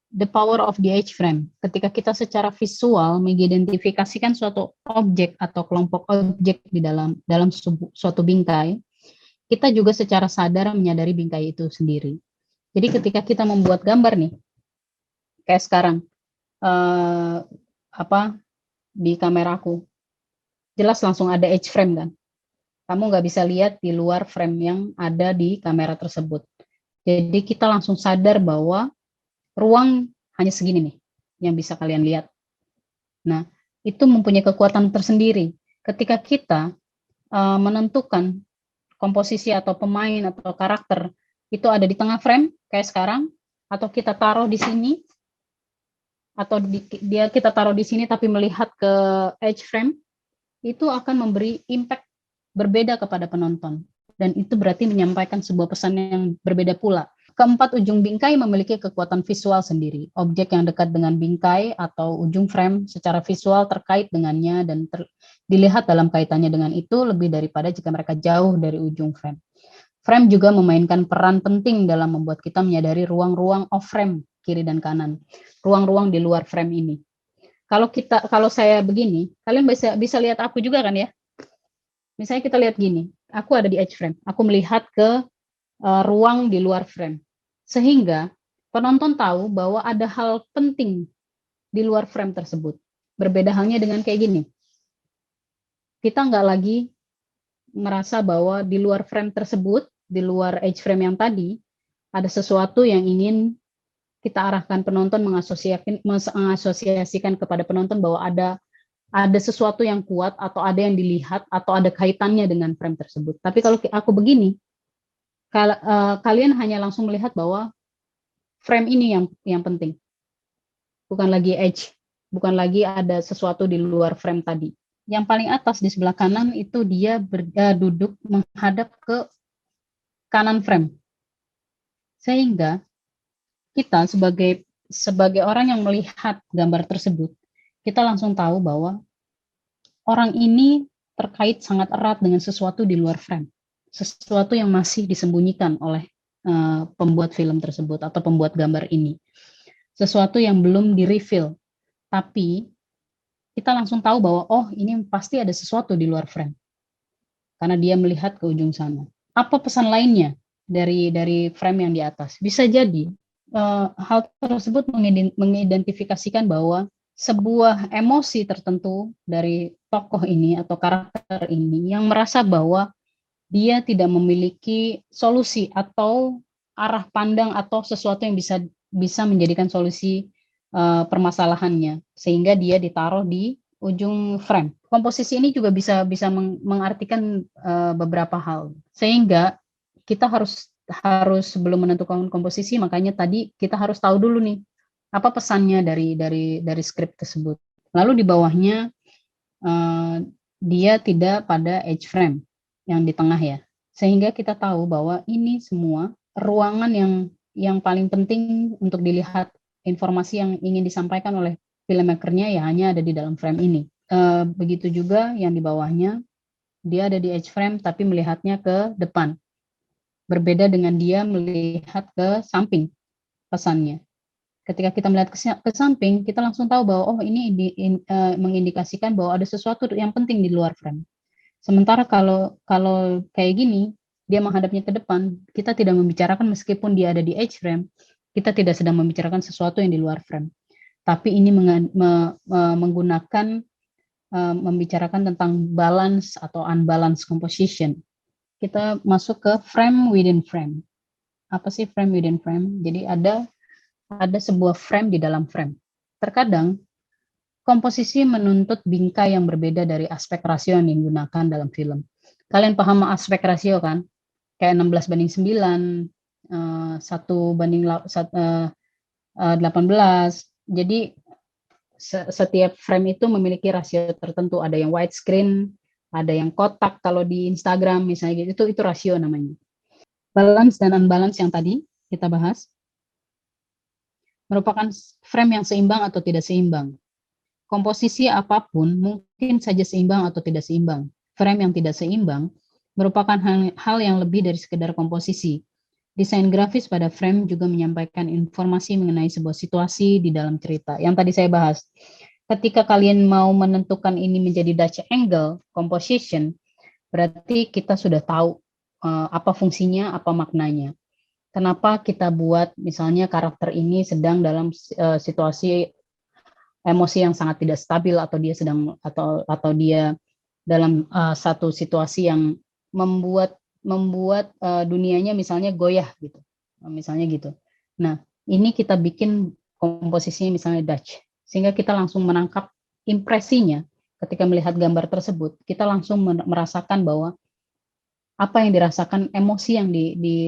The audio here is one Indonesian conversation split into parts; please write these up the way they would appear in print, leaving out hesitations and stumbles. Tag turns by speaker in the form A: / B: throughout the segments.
A: the power of the H-frame. Ketika kita secara visual mengidentifikasikan suatu objek atau kelompok objek di dalam suatu bingkai, kita juga secara sadar menyadari bingkai itu sendiri. Jadi ketika kita membuat gambar nih, kayak sekarang, di kameraku, jelas langsung ada H-frame kan. Kamu nggak bisa lihat di luar frame yang ada di kamera tersebut. Jadi kita langsung sadar bahwa ruang hanya segini nih yang bisa kalian lihat. Nah, itu mempunyai kekuatan tersendiri. Ketika kita menentukan komposisi atau pemain atau karakter itu ada di tengah frame kayak sekarang, atau kita taruh di sini, atau kita taruh di sini tapi melihat ke edge frame, itu akan memberi impact berbeda kepada penonton. Dan itu berarti menyampaikan sebuah pesan yang berbeda pula. Keempat ujung bingkai memiliki kekuatan visual sendiri. Objek yang dekat dengan bingkai atau ujung frame secara visual terkait dengannya dan dilihat dalam kaitannya dengan itu lebih daripada jika mereka jauh dari ujung frame. Frame juga memainkan peran penting dalam membuat kita menyadari ruang-ruang off frame kiri dan kanan, ruang-ruang di luar frame ini. Kalau saya begini, kalian bisa lihat aku juga kan ya? Misalnya kita lihat gini, aku ada di edge frame, aku melihat ke ruang di luar frame. Sehingga penonton tahu bahwa ada hal penting di luar frame tersebut. Berbeda halnya dengan kayak gini. Kita nggak lagi merasa bahwa di luar frame tersebut, di luar edge frame yang tadi, ada sesuatu yang ingin kita arahkan penonton, mengasosiasikan kepada penonton bahwa ada sesuatu yang kuat atau ada yang dilihat atau ada kaitannya dengan frame tersebut. Tapi kalau aku begini, kalian hanya langsung melihat bahwa frame ini yang penting, bukan lagi edge, bukan lagi ada sesuatu di luar frame tadi. Yang paling atas di sebelah kanan itu dia duduk menghadap ke kanan frame, sehingga kita sebagai orang yang melihat gambar tersebut, kita langsung tahu bahwa orang ini terkait sangat erat dengan sesuatu di luar frame, sesuatu yang masih disembunyikan oleh pembuat film tersebut atau pembuat gambar ini, sesuatu yang belum di-reveal, tapi kita langsung tahu bahwa oh ini pasti ada sesuatu di luar frame karena dia melihat ke ujung sana. Apa pesan lainnya dari frame yang di atas? Bisa jadi hal tersebut mengidentifikasikan bahwa sebuah emosi tertentu dari tokoh ini atau karakter ini yang merasa bahwa dia tidak memiliki solusi atau arah pandang atau sesuatu yang bisa menjadikan solusi permasalahannya, sehingga dia ditaruh di ujung frame. Komposisi ini juga bisa mengartikan beberapa hal, sehingga kita harus sebelum menentukan komposisi, makanya tadi kita harus tahu dulu nih apa pesannya dari skrip tersebut. Lalu di bawahnya dia tidak pada edge frame yang di tengah ya, sehingga kita tahu bahwa ini semua ruangan yang paling penting untuk dilihat, informasi yang ingin disampaikan oleh filmmaker-nya ya hanya ada di dalam frame ini. Begitu juga yang di bawahnya, dia ada di edge frame tapi melihatnya ke depan, berbeda dengan dia melihat ke samping pesannya. Ketika kita melihat ke samping, kita langsung tahu bahwa oh ini mengindikasikan bahwa ada sesuatu yang penting di luar frame. Sementara kalau kayak gini, dia menghadapnya ke depan, kita tidak membicarakan meskipun dia ada di edge frame, kita tidak sedang membicarakan sesuatu yang di luar frame. Tapi ini membicarakan tentang balance atau unbalanced composition. Kita masuk ke frame within frame. Apa sih frame within frame? Jadi ada sebuah frame di dalam frame. Terkadang komposisi menuntut bingkai yang berbeda dari aspek rasio yang digunakan dalam film. Kalian paham aspek rasio kan? Kayak 16:9, 1:18. Jadi setiap frame itu memiliki rasio tertentu. Ada yang widescreen, ada yang kotak kalau di Instagram misalnya gitu. Itu rasio namanya. Balance dan unbalance yang tadi kita bahas merupakan frame yang seimbang atau tidak seimbang. Komposisi apapun mungkin saja seimbang atau tidak seimbang. Frame yang tidak seimbang merupakan hal yang lebih dari sekedar komposisi. Desain grafis pada frame juga menyampaikan informasi mengenai sebuah situasi di dalam cerita. Yang tadi saya bahas, ketika kalian mau menentukan ini menjadi Dutch angle composition, berarti kita sudah tahu apa fungsinya, apa maknanya. Kenapa kita buat misalnya karakter ini sedang dalam situasi emosi yang sangat tidak stabil, atau dia sedang atau dia dalam satu situasi yang membuat dunianya misalnya goyah gitu, misalnya gitu. Nah, ini kita bikin komposisinya misalnya Dutch, sehingga kita langsung menangkap impresinya ketika melihat gambar tersebut. Kita langsung merasakan bahwa apa yang dirasakan, emosi yang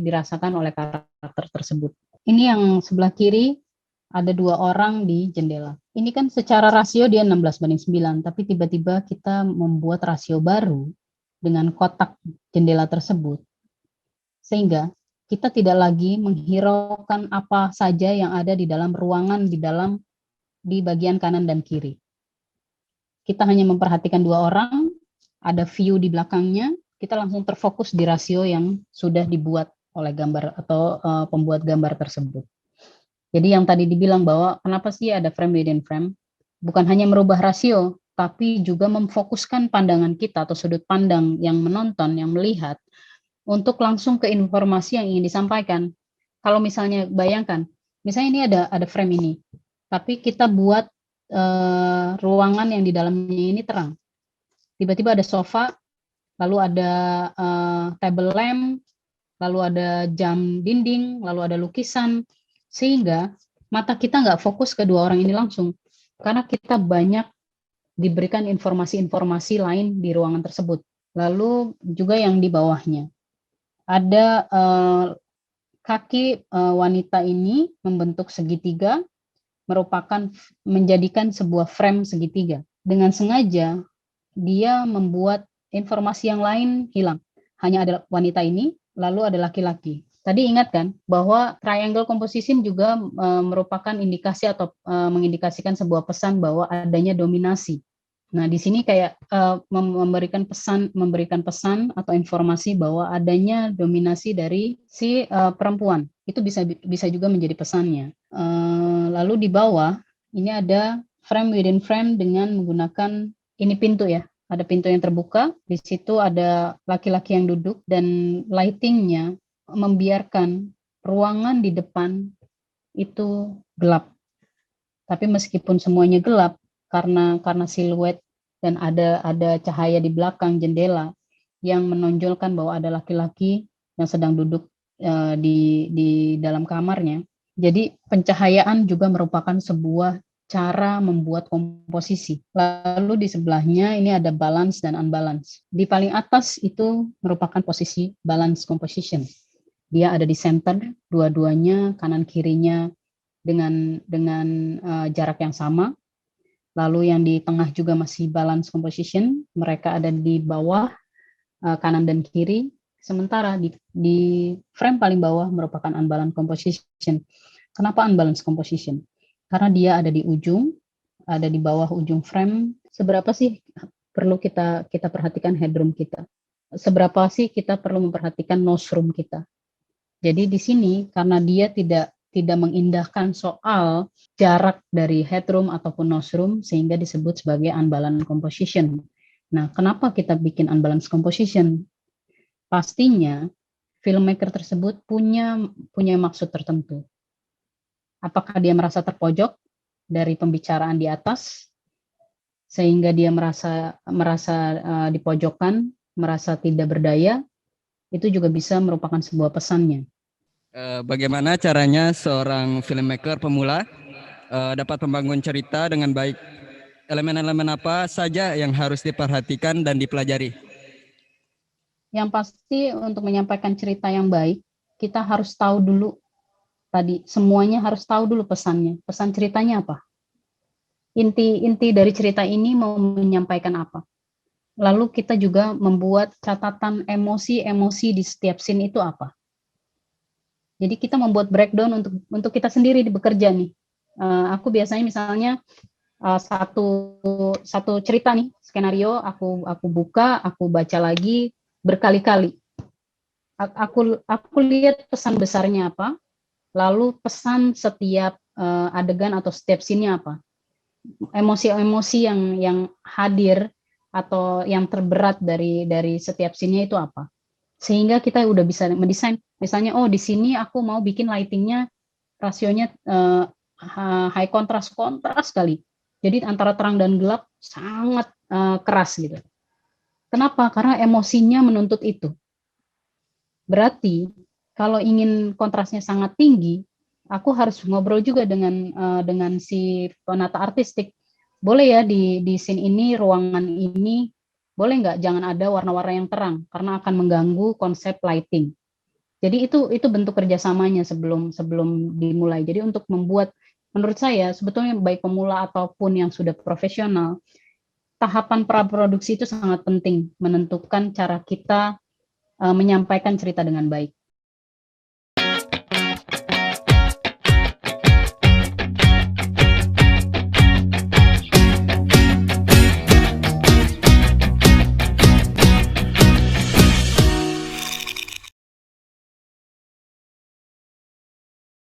A: dirasakan oleh karakter tersebut. Ini yang sebelah kiri ada 2 orang di jendela. Ini kan secara rasio dia 16:9, tapi tiba-tiba kita membuat rasio baru dengan kotak jendela tersebut, sehingga kita tidak lagi menghiraukan apa saja yang ada di dalam ruangan, di bagian kanan dan kiri. Kita hanya memperhatikan 2 orang, ada view di belakangnya, kita langsung terfokus di rasio yang sudah dibuat oleh gambar atau pembuat gambar tersebut. Jadi yang tadi dibilang bahwa kenapa sih ada frame within frame, bukan hanya merubah rasio, tapi juga memfokuskan pandangan kita atau sudut pandang yang menonton, yang melihat, untuk langsung ke informasi yang ingin disampaikan. Kalau misalnya bayangkan, misalnya ini ada frame ini, tapi kita buat ruangan yang di dalamnya ini terang. Tiba-tiba ada sofa, lalu ada table lamp, lalu ada jam dinding, lalu ada lukisan, sehingga mata kita nggak fokus ke 2 orang ini langsung, karena kita banyak diberikan informasi-informasi lain di ruangan tersebut. Lalu juga yang di bawahnya, ada kaki wanita ini membentuk segitiga, menjadikan sebuah frame segitiga. Dengan sengaja dia membuat informasi yang lain hilang. Hanya ada wanita ini, lalu ada laki-laki. Tadi ingat kan bahwa triangle composition juga merupakan indikasi atau mengindikasikan sebuah pesan bahwa adanya dominasi. Nah, di sini kayak memberikan pesan atau informasi bahwa adanya dominasi dari si perempuan. Itu bisa juga menjadi pesannya. Lalu di bawah ini ada frame within frame dengan menggunakan ini pintu ya. Ada pintu yang terbuka, di situ ada laki-laki yang duduk, dan lightingnya membiarkan ruangan di depan itu gelap. Tapi meskipun semuanya gelap, karena siluet dan ada cahaya di belakang jendela yang menonjolkan bahwa ada laki-laki yang sedang duduk di dalam kamarnya. Jadi pencahayaan juga merupakan sebuah cara membuat komposisi. Lalu di sebelahnya ini ada balance dan unbalance. Di paling atas itu merupakan posisi balance composition. Dia ada di center, dua-duanya kanan kirinya dengan jarak yang sama. Lalu yang di tengah juga masih balance composition. Mereka ada di bawah kanan dan kiri. Sementara di frame paling bawah merupakan unbalance composition. Kenapa unbalance composition? Karena dia ada di ujung, ada di bawah ujung frame. Seberapa sih perlu kita perhatikan headroom kita? Seberapa sih kita perlu memperhatikan nosroom kita? Jadi di sini karena dia tidak mengindahkan soal jarak dari headroom ataupun nosroom, sehingga disebut sebagai unbalance composition. Nah, kenapa kita bikin unbalance composition? Pastinya filmmaker tersebut punya maksud tertentu. Apakah dia merasa terpojok dari pembicaraan di atas, sehingga dia merasa dipojokkan, merasa tidak berdaya? Itu juga bisa merupakan sebuah pesannya.
B: Bagaimana caranya seorang filmmaker pemula dapat membangun cerita dengan baik? Elemen-elemen apa saja yang harus diperhatikan dan dipelajari?
A: Yang pasti untuk menyampaikan cerita yang baik, kita harus tahu dulu semuanya harus tahu dulu pesannya. Pesan ceritanya apa? Inti dari cerita ini mau menyampaikan apa? Lalu kita juga membuat catatan emosi di setiap scene itu apa? Jadi kita membuat breakdown untuk kita sendiri bekerja nih. Aku biasanya misalnya satu cerita nih, skenario aku buka, aku baca lagi berkali-kali. Aku lihat pesan besarnya apa, lalu pesan setiap adegan atau setiap scene-nya apa, emosi-emosi yang hadir atau yang terberat dari setiap scene-nya itu apa, sehingga kita udah bisa mendesain. Misalnya, oh di sini aku mau bikin lightingnya rasionya high kontras sekali, jadi antara terang dan gelap sangat keras gitu. Kenapa? Karena emosinya menuntut itu. Berarti kalau ingin kontrasnya sangat tinggi, aku harus ngobrol juga dengan si penata artistik. Boleh ya di scene ini, ruangan ini, boleh nggak jangan ada warna-warna yang terang karena akan mengganggu konsep lighting. Jadi itu bentuk kerjasamanya sebelum dimulai. Jadi untuk membuat, menurut saya sebetulnya baik pemula ataupun yang sudah profesional, tahapan praproduksi itu sangat penting menentukan cara kita menyampaikan cerita dengan baik.